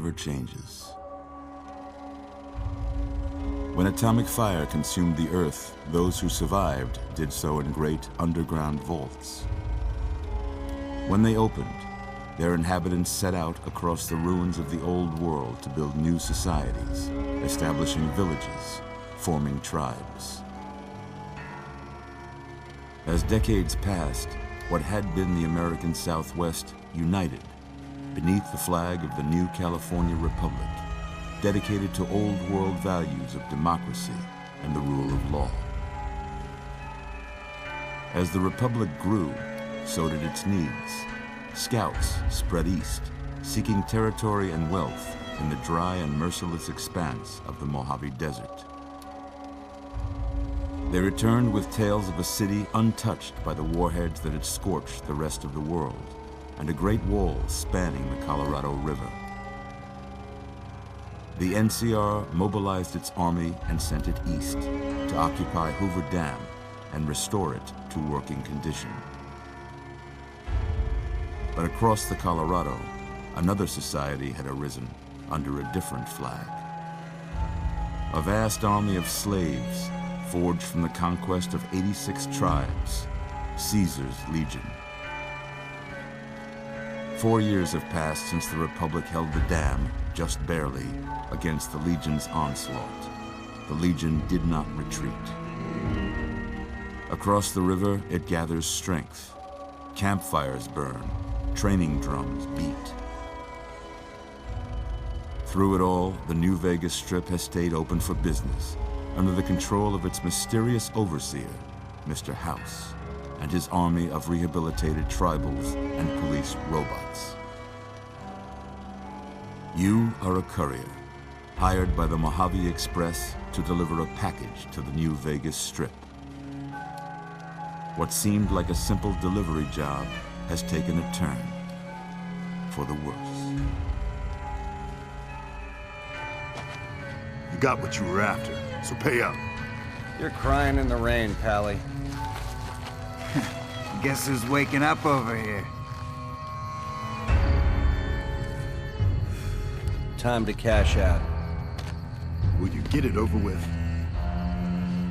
never changes. When atomic fire consumed the Earth, those who survived did so in great underground vaults. When they opened, their inhabitants set out across the ruins of the old world to build new societies, establishing villages, forming tribes. As decades passed, what had been the American Southwest united beneath the flag of the new California Republic, dedicated to old world values of democracy and the rule of law. As the Republic grew, so did its needs. Scouts spread east, seeking territory and wealth in the dry and merciless expanse of the Mojave Desert. They returned with tales of a city untouched by the warheads that had scorched the rest of the world, and a great wall spanning the Colorado River. The NCR mobilized its army and sent it east to occupy Hoover Dam and restore it to working condition. But across the Colorado, another society had arisen under a different flag. A vast army of slaves forged from the conquest of 86 tribes, Caesar's Legion. 4 years have passed since the Republic held the dam, just barely, against the Legion's onslaught. The Legion did not retreat. Across the river, it gathers strength. Campfires burn, training drums beat. Through it all, the New Vegas Strip has stayed open for business, under the control of its mysterious overseer, Mr. House, and his army of rehabilitated tribals and police robots. You are a courier, hired by the Mojave Express to deliver a package to the New Vegas Strip. What seemed like a simple delivery job has taken a turn for the worse. You got what you were after, so pay up. You're crying in the rain, Pally. Guess who's waking up over here? Time to cash out. Will you get it over with?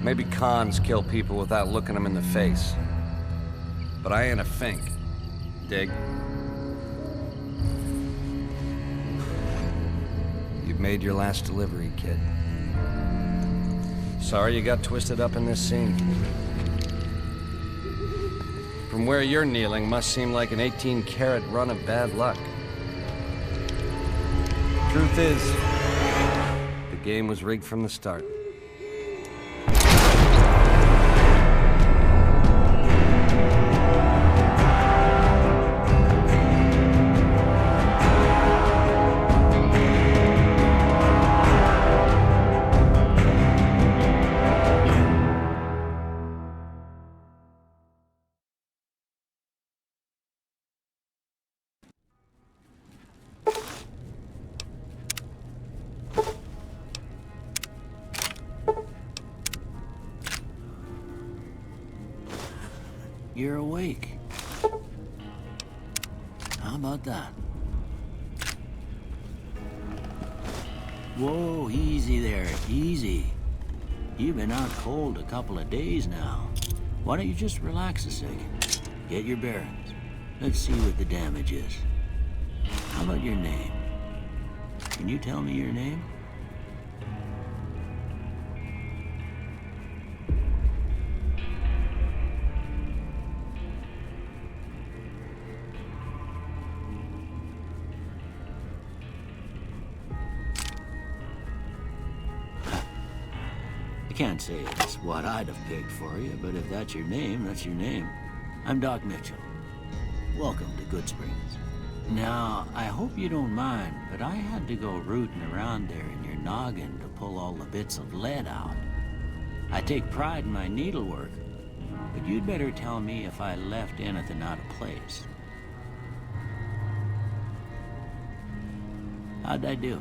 Maybe cons kill people without looking them in the face. But I ain't a fink. Dig? You've made your last delivery, kid. Sorry you got twisted up in this scene. From where you're kneeling must seem like an 18-carat run of bad luck. Truth is, the game was rigged from the start. You're awake. How about that? Whoa, easy there, easy. You've been out cold a couple of days now. Why don't you just relax a second? Get your bearings. Let's see what the damage is. How about your name? Can you tell me your name? I can't say it's what I'd have picked for you, but if that's your name, that's your name. I'm Doc Mitchell. Welcome to Good Springs. Now, I hope you don't mind, but I had to go rooting around there in your noggin to pull all the bits of lead out. I take pride in my needlework, but you'd better tell me if I left anything out of place. How'd I do?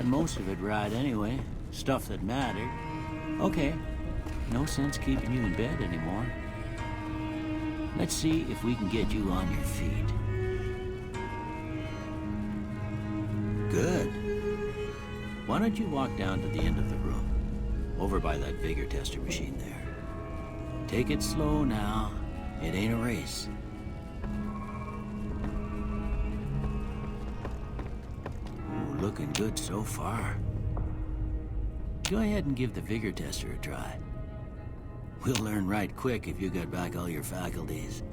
got most of it right anyway. Stuff that mattered. Okay, no sense keeping you in bed anymore. Let's see if we can get you on your feet. Good. Why don't you walk down to the end of the room, over by that vigor tester machine there. Take it slow now. It ain't a race. Ooh, looking good so far. Go ahead and give the vigor tester a try. We'll learn right quick if you got back all your faculties.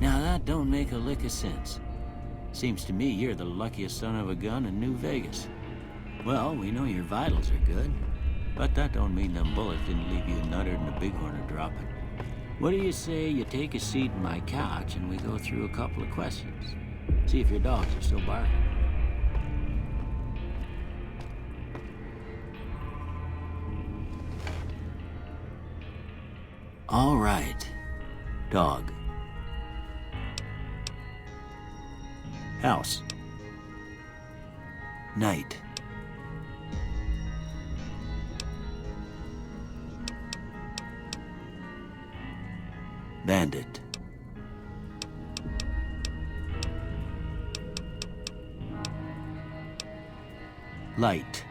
Now that don't make a lick of sense. Seems to me you're the luckiest son of a gun in New Vegas. Well, we know your vitals are good, but that don't mean them bullets didn't leave you nuttered and a bighorn are dropping. What do you say you take a seat in my couch and we go through a couple of questions? See if your dogs are still barking. All right, dog. House. Night. Bandit. Light.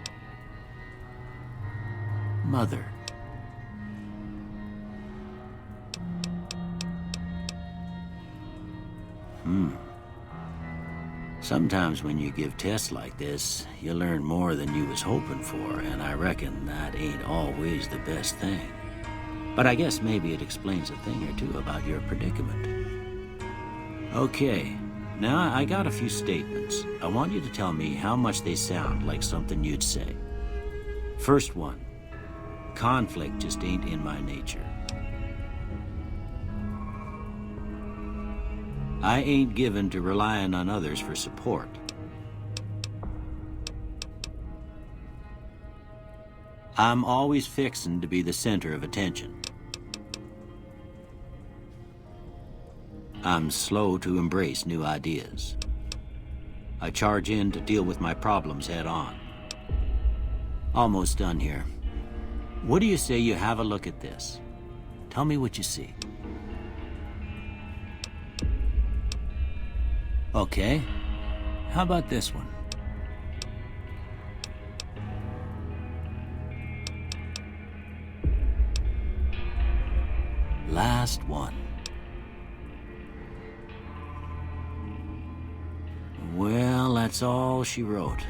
Mother. Sometimes when you give tests like this, you learn more than you was hoping for, and I reckon that ain't always the best thing. But I guess maybe it explains a thing or two about your predicament. Okay, now I got a few statements. I want you to tell me how much they sound like something you'd say. First one, conflict just ain't in my nature. I ain't given to relying on others for support. I'm always fixin' to be the center of attention. I'm slow to embrace new ideas. I charge in to deal with my problems head on. Almost done here. What do you say you have a look at this? Tell me what you see. Okay, how about this one? Last one. Well, that's all she wrote.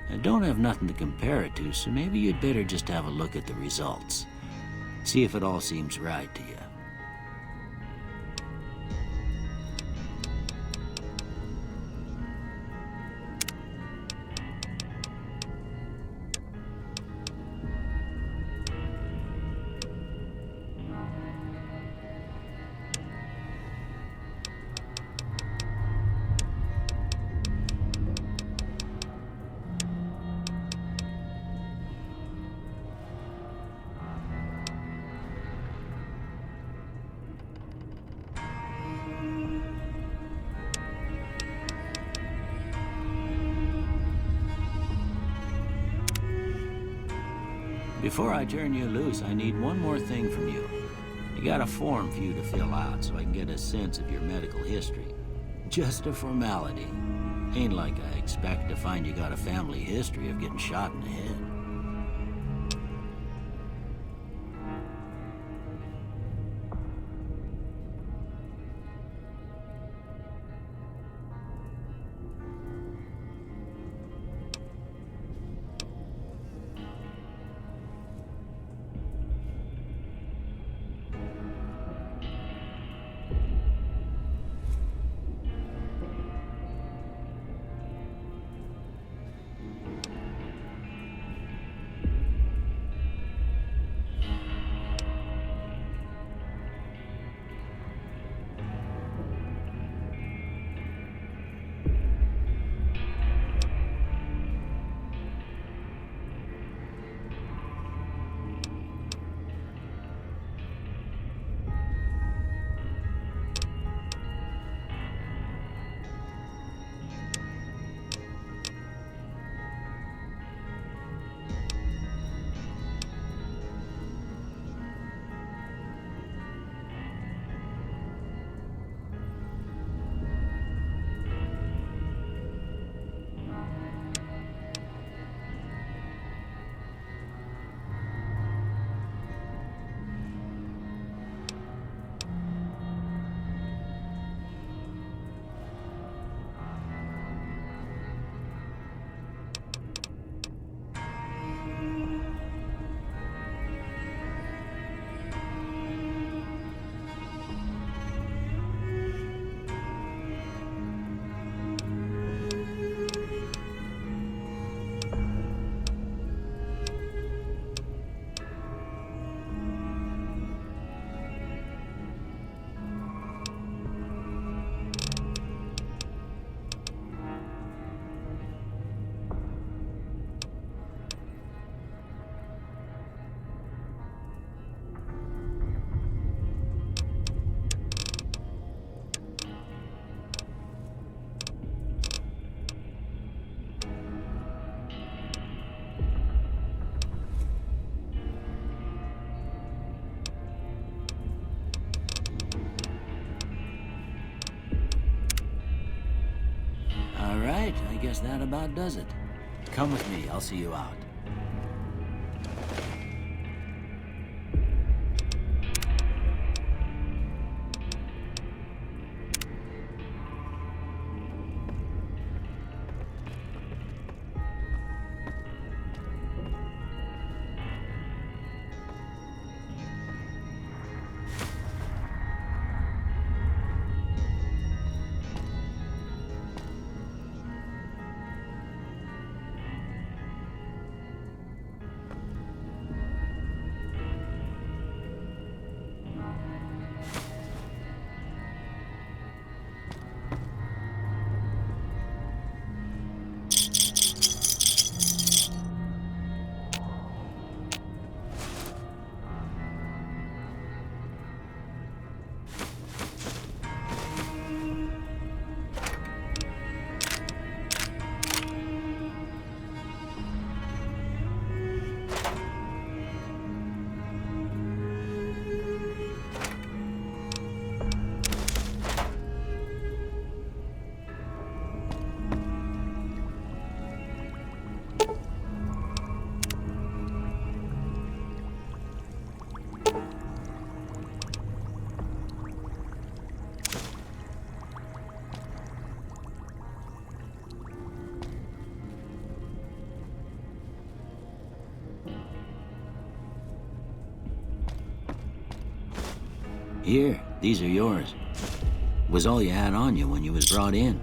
I don't have nothing to compare it to, so maybe you'd better just have a look at the results. See if it all seems right to you. Before I turn you loose, I need one more thing from you. I got a form for you to fill out so I can get a sense of your medical history. Just a formality. Ain't like I expect to find you got a family history of getting shot in the head. All right, I guess that about does it. Come with me, I'll see you out. Here, these are yours. Was all you had on you when you was brought in.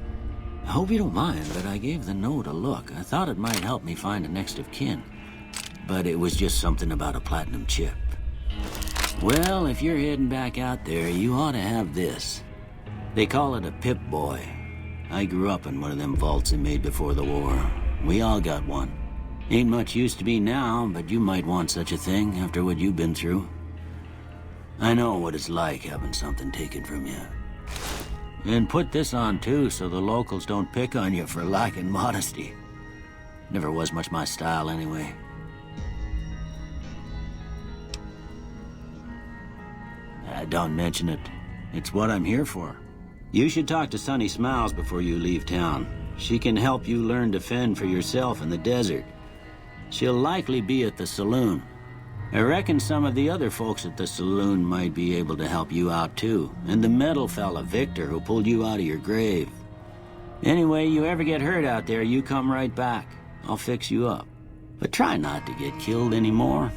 I hope you don't mind, but I gave the note a look. I thought it might help me find a next of kin. But it was just something about a platinum chip. Well, if you're heading back out there, you ought to have this. They call it a Pip-Boy. I grew up in one of them vaults they made before the war. We all got one. Ain't much use to be now, but you might want such a thing after what you've been through. I know what it's like having something taken from you. And put this on too, so the locals don't pick on you for lacking modesty. Never was much my style anyway. Don't mention it. It's what I'm here for. You should talk to Sunny Smiles before you leave town. She can help you learn to fend for yourself in the desert. She'll likely be at the saloon. I reckon some of the other folks at the saloon might be able to help you out too. And the metal fella, Victor, who pulled you out of your grave. Anyway, you ever get hurt out there, you come right back. I'll fix you up. But try not to get killed anymore.